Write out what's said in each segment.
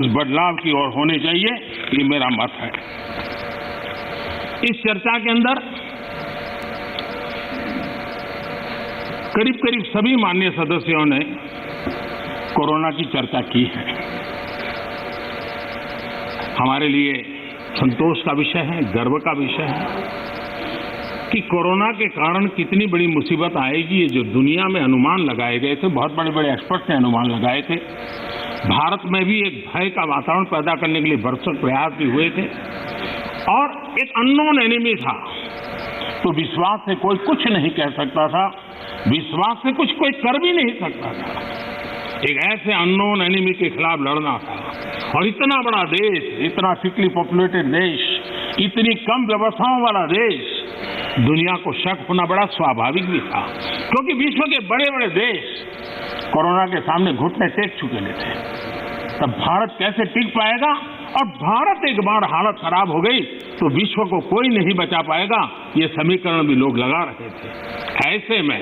इस बदलाव की ओर होने चाहिए, ये मेरा मत है। इस चर्चा के अंदर करीब करीब सभी माननीय सदस्यों ने कोरोना की चर्चा की है। हमारे लिए संतोष का विषय है, गर्व का विषय है कि कोरोना के कारण कितनी बड़ी मुसीबत आएगी, ये जो दुनिया में अनुमान लगाए गए थे, बहुत बड़े बड़े एक्सपर्ट ने अनुमान लगाए थे। भारत में भी एक भय का वातावरण पैदा करने के लिए भरसक प्रयास भी हुए थे और एक अननोन एनिमी था, तो विश्वास से कोई कुछ नहीं कह सकता था, विश्वास से कुछ कोई कर भी नहीं सकता था। एक ऐसे अननोन एनिमी के खिलाफ लड़ना था और इतना बड़ा देश, इतना थिकली पॉपुलेटेड देश, इतनी कम व्यवस्थाओं वाला देश, दुनिया को शक होना बड़ा स्वाभाविक भी था, क्योंकि विश्व के बड़े बड़े देश कोरोना के सामने घुटने टेक चुके थे। तब भारत कैसे टिक पाएगा? और भारत एक बार हालत खराब हो गई तो विश्व को कोई नहीं बचा पाएगा, ये समीकरण भी लोग लगा रहे थे। ऐसे में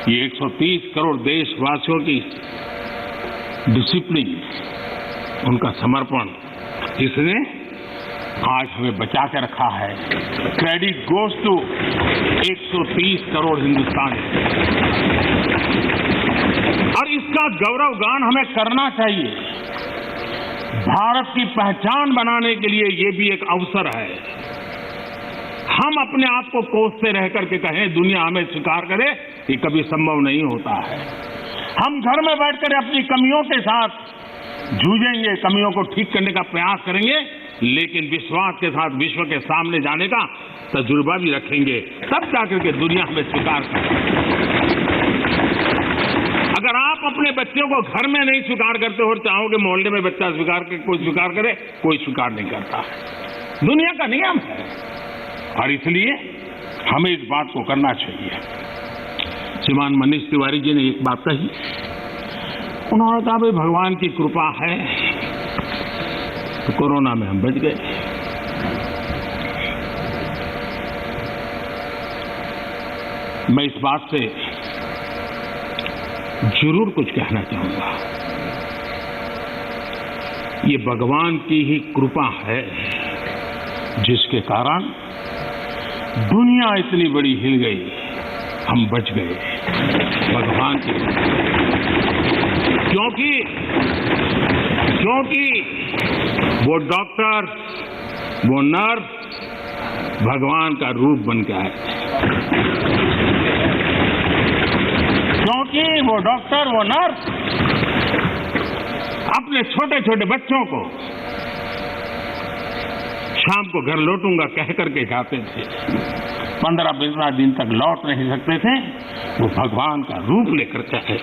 ये 130 करोड़ देशवासियों की डिसिप्लिन, उनका समर्पण, इसने आज हमें बचा के रखा है। क्रेडिट गोज टू 130 करोड़ हिंदुस्तानी, और इसका गौरव गान हमें करना चाहिए। भारत की पहचान बनाने के लिए ये भी एक अवसर है। हम अपने आप को कोसते रह करके कहें दुनिया हमें स्वीकार करे, ये कभी संभव नहीं होता है। हम घर में बैठकर अपनी कमियों के साथ जूझेंगे, कमियों को ठीक करने का प्रयास करेंगे, लेकिन विश्वास के साथ विश्व के सामने जाने का तजुर्बा भी रखेंगे, तब जाकर के दुनिया हमें स्वीकार करेगी। अगर आप अपने बच्चों को घर में नहीं स्वीकार करते हो और चाहोगे मोहल्ले में बच्चा स्वीकार करे, कोई स्वीकार करे, कोई स्वीकार नहीं करता है। दुनिया का नियम है और इसलिए हमें इस बात को करना चाहिए। श्रीमान मनीष तिवारी जी ने एक बात कही, उन्होंने कहा भाई भगवान की कृपा है तो कोरोना में हम बच गए। मैं इस बात से जरूर कुछ कहना चाहूंगा। ये भगवान की ही कृपा है जिसके कारण दुनिया इतनी बड़ी हिल गई, हम बच गए। भगवान की, क्योंकि वो डॉक्टर, वो नर्स भगवान का रूप बन के आए, क्योंकि वो डॉक्टर, वो नर्स अपने छोटे छोटे बच्चों को शाम को घर लौटूंगा कह करके जाते थे। 15-15 दिन तक लौट नहीं सकते थे, वो भगवान का रूप लेकर के आए।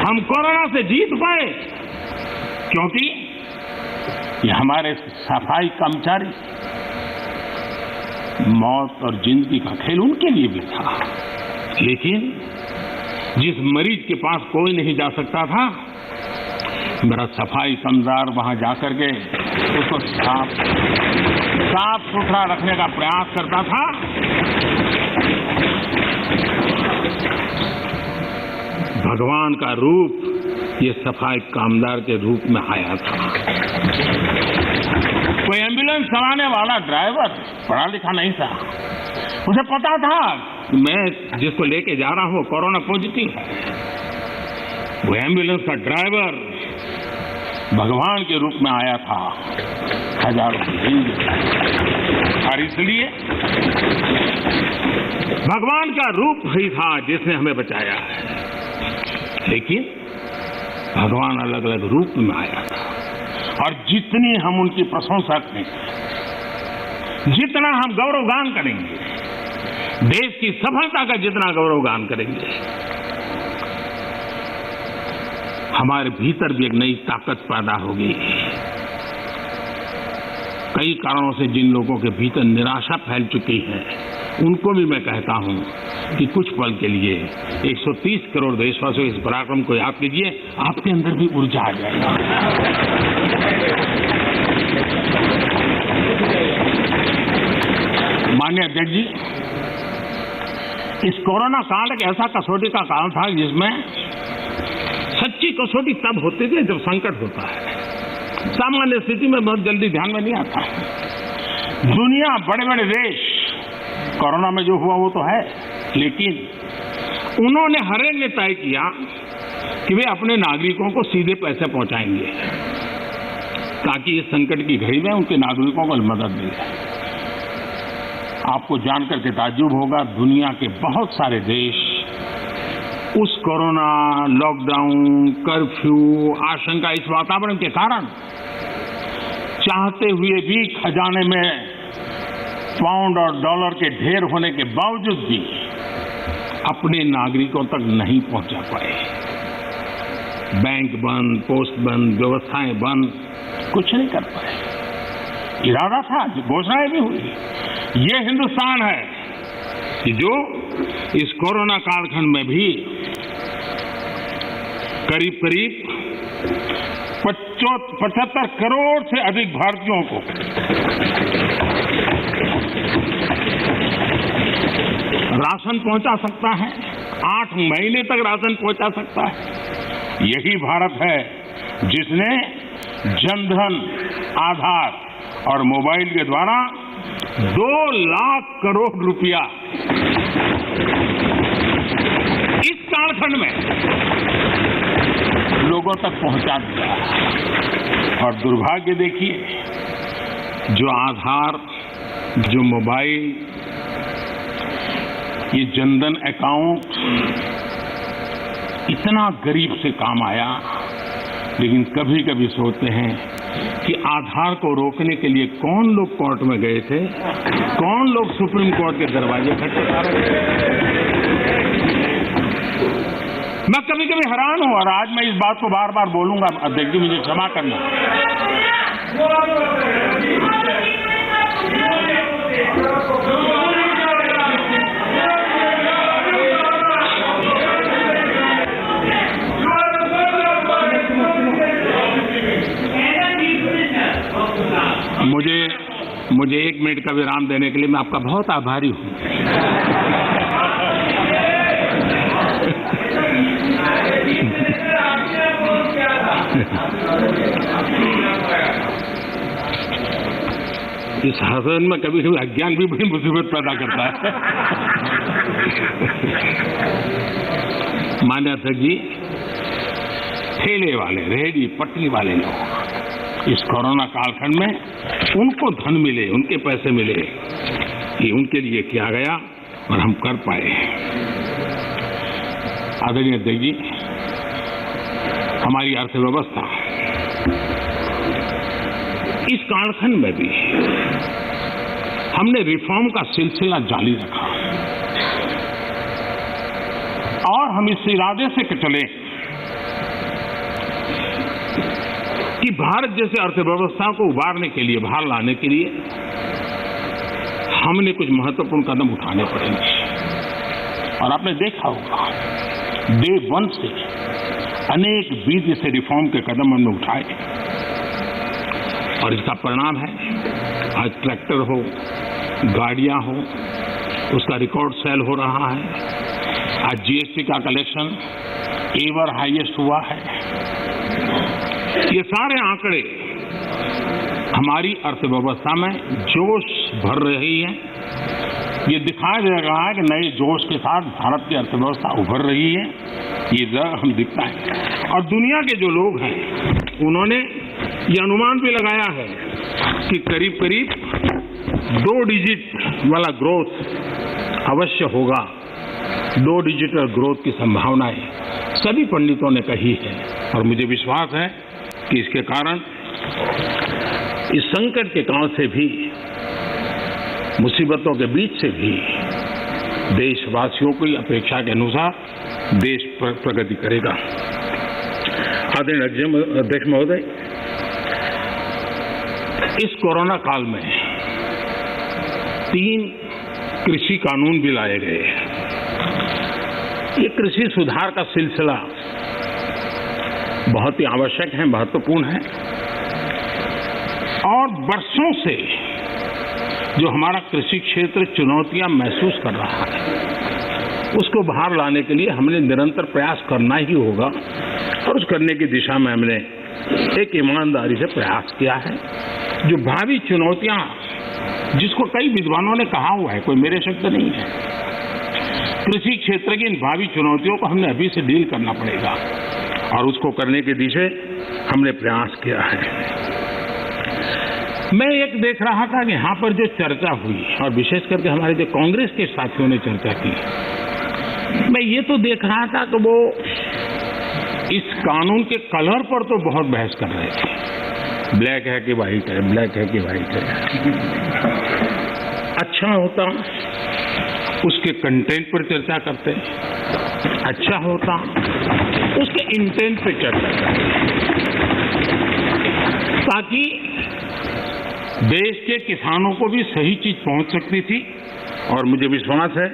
हम कोरोना से जीत पाए क्योंकि ये हमारे सफाई कर्मचारी, मौत और जिंदगी का खेल उनके लिए भी था, लेकिन जिस मरीज के पास कोई नहीं जा सकता था, मेरा सफाई कर्मचार वहां जाकर के उसको साफ सुथरा रखने का प्रयास करता था। भगवान का रूप ये सफाई कामदार के रूप में आया था। कोई एम्बुलेंस चलाने वाला ड्राइवर पढ़ा लिखा नहीं था, मुझे पता था कि मैं जिसको लेके जा रहा हूं कोरोना पॉजिटिव है। वो एम्बुलेंस का ड्राइवर भगवान के रूप में आया था, हजारों हिंदू, और इसलिए भगवान का रूप ही था जिसने हमें बचाया है। लेकिन भगवान अलग अलग रूप में आया था, और जितनी हम उनकी प्रशंसा करेंगे, जितना हम गौरवगान करेंगे, देश की सफलता का जितना गौरवगान करेंगे, हमारे भीतर भी एक नई ताकत पैदा होगी। कई कारणों से जिन लोगों के भीतर निराशा फैल चुकी है, उनको भी मैं कहता हूं कि कुछ पल के लिए 130 करोड़ देशवासियों इस पराक्रम को याद कीजिए, आपके अंदर भी ऊर्जा आ जाएगा। माननीय अध्यक्ष जी, इस कोरोना काल एक ऐसा कसौटी का काल था जिसमें कसौटी तब होती है जब संकट होता है। सामान्य स्थिति में बहुत जल्दी ध्यान में नहीं आता है। दुनिया, बड़े बड़े देश, कोरोना में जो हुआ वो तो है, लेकिन उन्होंने हर एक ने तय किया कि वे अपने नागरिकों को सीधे पैसे पहुंचाएंगे ताकि इस संकट की घड़ी में उनके नागरिकों को मदद मिले। आपको जानकर के ताज्जुब होगा, दुनिया के बहुत सारे देश उस कोरोना, लॉकडाउन, कर्फ्यू, आशंका, इस वातावरण के कारण चाहते हुए भी खजाने में पाउंड और डॉलर के ढेर होने के बावजूद भी अपने नागरिकों तक नहीं पहुंचा पाए। बैंक बंद, पोस्ट बंद, व्यवस्थाएं बंद, कुछ नहीं कर पाए। इरादा था, घोषणाएं भी हुई। ये हिंदुस्तान है कि जो इस कोरोना कालखंड में भी करीब करीब 75 करोड़ से अधिक भारतीयों को राशन पहुंचा सकता है, 8 महीने तक राशन पहुंचा सकता है। यही भारत है जिसने जनधन, आधार और मोबाइल के द्वारा 2 लाख करोड़ रुपया इस कालखंड में लोगों तक पहुंचा दिया। और दुर्भाग्य देखिए, जो आधार, जो मोबाइल, ये जनधन अकाउंट इतना गरीब से काम आया, लेकिन कभी कभी सोचते हैं कि आधार को रोकने के लिए कौन लोग कोर्ट में गए थे, कौन लोग सुप्रीम कोर्ट के दरवाजे खटखटा रहे थे। मैं कभी कभी हैरान हूं और आज मैं इस बात को बार बार बोलूंगा, अध्यक्ष जी मुझे क्षमा करना। मुझे 1 मिनट का विराम देने के लिए मैं आपका बहुत आभारी हूं। इस हसन में कभी कभी अज्ञान भी बड़ी मुसीबत पैदा करता है। मान्य अध्यक्ष जी, ठेले वाले, रेहड़ी पटरी वाले लोग इस कोरोना कालखंड में उनको धन मिले, उनके पैसे मिले, ये उनके लिए किया गया और हम कर पाए। आदरणीय अध्यक्ष जी, हमारी अर्थव्यवस्था इस कालखंड में भी हमने रिफॉर्म का सिलसिला जारी रखा और हम इस इरादे से चले कि भारत जैसे अर्थव्यवस्था को उबारने के लिए, बाहर लाने के लिए हमने कुछ महत्वपूर्ण कदम उठाने पड़ेंगे। और आपने देखा होगा, डे 1 से अनेक विधि से रिफॉर्म के कदम हमने उठाए और इसका परिणाम है आज ट्रैक्टर हो, गाड़ियां हो, उसका रिकॉर्ड सेल हो रहा है। आज जीएसटी का कलेक्शन एवर हाईएस्ट हुआ है। ये सारे आंकड़े हमारी अर्थव्यवस्था में जोश भर रही है। ये दिखाई दे रहा है कि नए जोश के साथ भारत की अर्थव्यवस्था उभर रही है। ये हम दिखता है और दुनिया के जो लोग हैं उन्होंने ये अनुमान भी लगाया है कि करीब करीब 2 डिजिट वाला ग्रोथ अवश्य होगा। 2 डिजिटल ग्रोथ की संभावनाएं सभी पंडितों ने कही है और मुझे विश्वास है कि इसके कारण इस संकट के काल से भी, मुसीबतों के बीच से भी देशवासियों की अपेक्षा के अनुसार देश प्रगति करेगा। आदरणीय अध्यक्ष महोदय, इस कोरोना काल में 3 कृषि कानून भी लाए गए हैं। ये कृषि सुधार का सिलसिला बहुत ही आवश्यक है, महत्वपूर्ण है और वर्षों से जो हमारा कृषि क्षेत्र चुनौतियां महसूस कर रहा है, उसको बाहर लाने के लिए हमने निरंतर प्रयास करना ही होगा और उस करने की दिशा में हमने एक ईमानदारी से प्रयास किया है। जो भावी चुनौतियां, जिसको कई विद्वानों ने कहा हुआ है, कोई मेरे शब्द नहीं है, कृषि क्षेत्र की इन भावी चुनौतियों को हमने अभी से डील करना पड़ेगा और उसको करने की दिशा हमने प्रयास किया है। मैं एक देख रहा था कि यहां पर जो चर्चा हुई और विशेष करके हमारे जो कांग्रेस के साथियों ने चर्चा की, मैं ये तो देख रहा था कि वो इस कानून के कलर पर तो बहुत बहस कर रहे थे, ब्लैक है कि व्हाइट है, ब्लैक है कि व्हाइट है। अच्छा होता उसके कंटेंट पर चर्चा करते, अच्छा होता उसके इंटेंट पे चर्चा करते, ताकि देश के किसानों को भी सही चीज पहुंच सकती थी। और मुझे विश्वास है